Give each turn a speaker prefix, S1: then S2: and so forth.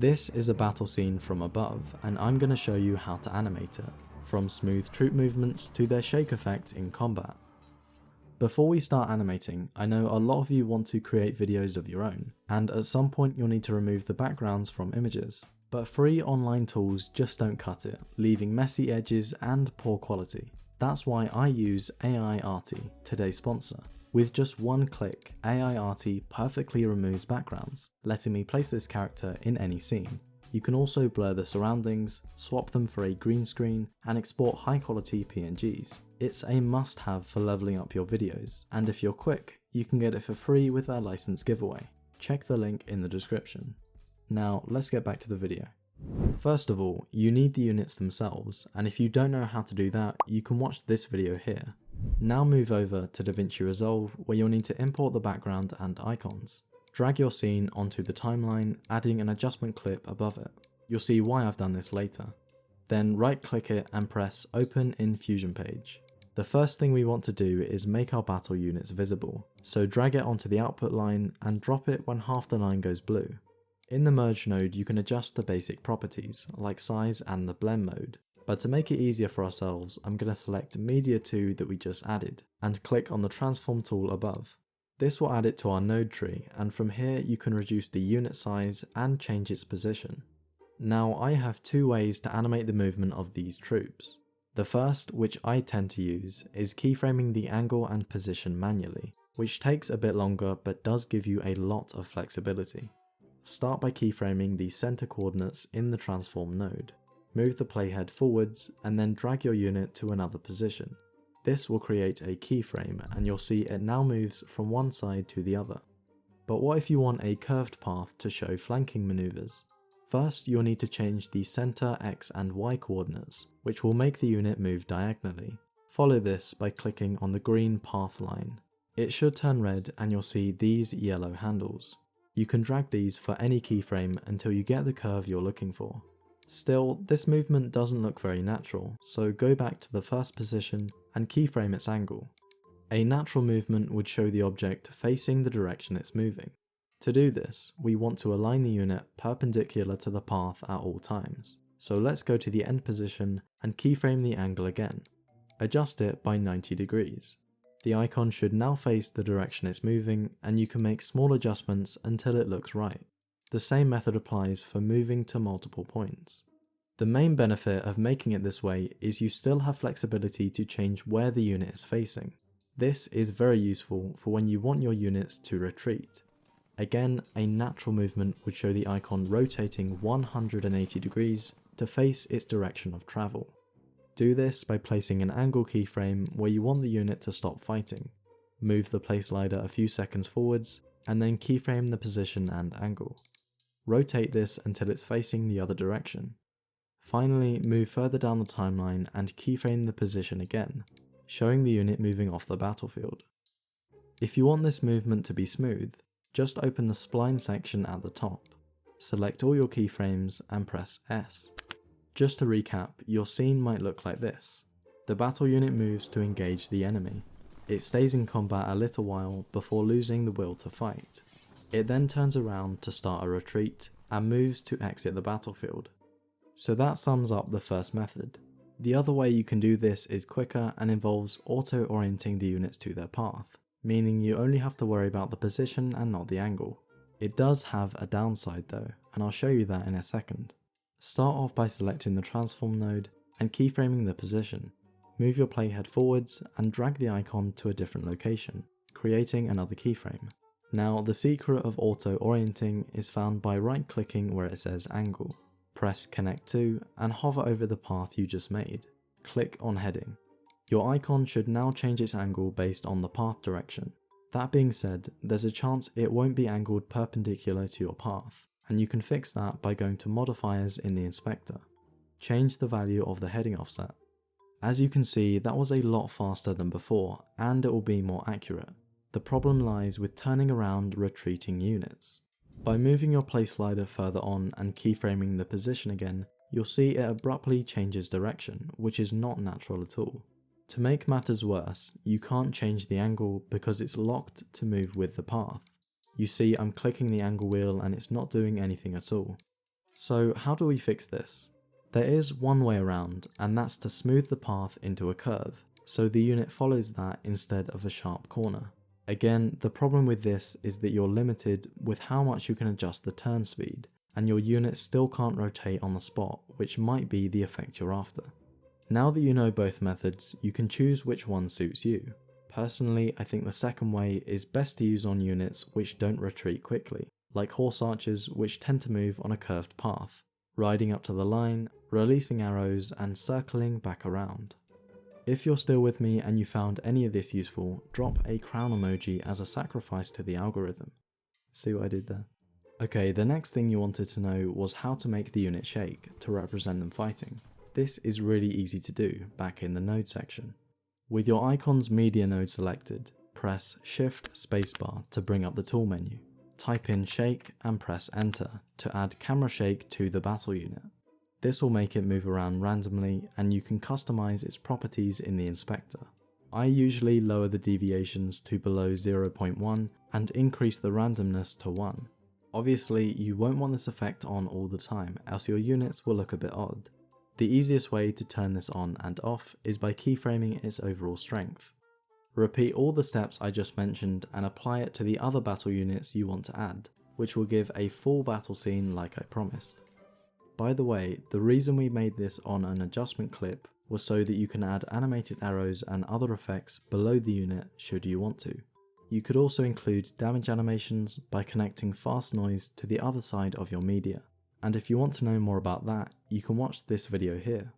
S1: This is a battle scene from above, and I'm going to show you how to animate it, from smooth troop movements to their shake effect in combat. Before we start animating, I know a lot of you want to create videos of your own, and at some point you'll need to remove the backgrounds from images. But free online tools just don't cut it, leaving messy edges and poor quality. That's why I use AI-Arty, today's sponsor. With just one click, AI-Arty perfectly removes backgrounds, letting me place this character in any scene. You can also blur the surroundings, swap them for a green screen, and export high quality PNGs. It's a must-have for leveling up your videos, and if you're quick, you can get it for free with our license giveaway. Check the link in the description. Now let's get back to the video. First of all, you need the units themselves, and if you don't know how to do that, you can watch this video here. Now move over to Davinci Resolve, where you'll need to import the background and icons. Drag your scene onto the timeline, adding an adjustment clip above it. You'll see why I've done this later. Then right click it and press Open in Fusion Page. The first thing we want to do is make our battle units visible, so drag it onto the output line and drop it when half the line goes blue. In the merge node you can adjust the basic properties, like size and the blend mode, but to make it easier for ourselves I'm going to select Media 2 that we just added, and click on the transform tool above. This will add it to our node tree, and from here you can reduce the unit size and change its position. Now I have two ways to animate the movement of these troops. The first, which I tend to use, is keyframing the angle and position manually, which takes a bit longer but does give you a lot of flexibility. Start by keyframing the center coordinates in the transform node. Move the playhead forwards and then drag your unit to another position. This will create a keyframe and you'll see it now moves from one side to the other. But what if you want a curved path to show flanking maneuvers? First, you'll need to change the center X and Y coordinates, which will make the unit move diagonally. Follow this by clicking on the green path line. It should turn red and you'll see these yellow handles. You can drag these for any keyframe until you get the curve you're looking for. Still, this movement doesn't look very natural, so go back to the first position and keyframe its angle. A natural movement would show the object facing the direction it's moving. To do this, we want to align the unit perpendicular to the path at all times. So let's go to the end position and keyframe the angle again. Adjust it by 90 degrees. The icon should now face the direction it's moving, and you can make small adjustments until it looks right. The same method applies for moving to multiple points. The main benefit of making it this way is you still have flexibility to change where the unit is facing. This is very useful for when you want your units to retreat. Again, a natural movement would show the icon rotating 180 degrees to face its direction of travel. Do this by placing an angle keyframe where you want the unit to stop fighting. Move the play slider a few seconds forwards, and then keyframe the position and angle. Rotate this until it's facing the other direction. Finally, move further down the timeline and keyframe the position again, showing the unit moving off the battlefield. If you want this movement to be smooth, just open the spline section at the top. Select all your keyframes and press S. Just to recap, your scene might look like this. The battle unit moves to engage the enemy. It stays in combat a little while before losing the will to fight. It then turns around to start a retreat and moves to exit the battlefield. So that sums up the first method. The other way you can do this is quicker and involves auto-orienting the units to their path, meaning you only have to worry about the position and not the angle. It does have a downside though, and I'll show you that in a second. Start off by selecting the transform node and keyframing the position. Move your playhead forwards and drag the icon to a different location, creating another keyframe. Now the secret of auto-orienting is found by right clicking where it says angle. Press connect to and hover over the path you just made. Click on heading. Your icon should now change its angle based on the path direction. That being said, there's a chance it won't be angled perpendicular to your path, and you can fix that by going to modifiers in the inspector. Change the value of the heading offset. As you can see, that was a lot faster than before, and it will be more accurate. The problem lies with turning around retreating units. By moving your play slider further on and keyframing the position again, you'll see it abruptly changes direction, which is not natural at all. To make matters worse, you can't change the angle because it's locked to move with the path. You see I'm clicking the angle wheel and it's not doing anything at all. So how do we fix this? There is one way around, and that's to smooth the path into a curve, so the unit follows that instead of a sharp corner. Again, the problem with this is that you're limited with how much you can adjust the turn speed, and your unit still can't rotate on the spot, which might be the effect you're after. Now that you know both methods, you can choose which one suits you. Personally, I think the second way is best to use on units which don't retreat quickly, like horse archers which tend to move on a curved path, riding up to the line, releasing arrows, and circling back around. If you're still with me and you found any of this useful, drop a crown emoji as a sacrifice to the algorithm. See what I did there? Okay, the next thing you wanted to know was how to make the unit shake to represent them fighting. This is really easy to do back in the node section. With your icon's media node selected, press Shift Spacebar to bring up the tool menu. Type in shake and press enter to add camera shake to the battle unit. This will make it move around randomly, and you can customize its properties in the inspector. I usually lower the deviations to below 0.1 and increase the randomness to 1. Obviously, you won't want this effect on all the time, else your units will look a bit odd. The easiest way to turn this on and off is by keyframing its overall strength. Repeat all the steps I just mentioned and apply it to the other battle units you want to add, which will give a full battle scene like I promised. By the way, the reason we made this on an adjustment clip was so that you can add animated arrows and other effects below the unit should you want to. You could also include damage animations by connecting fast noise to the other side of your media. And if you want to know more about that, you can watch this video here.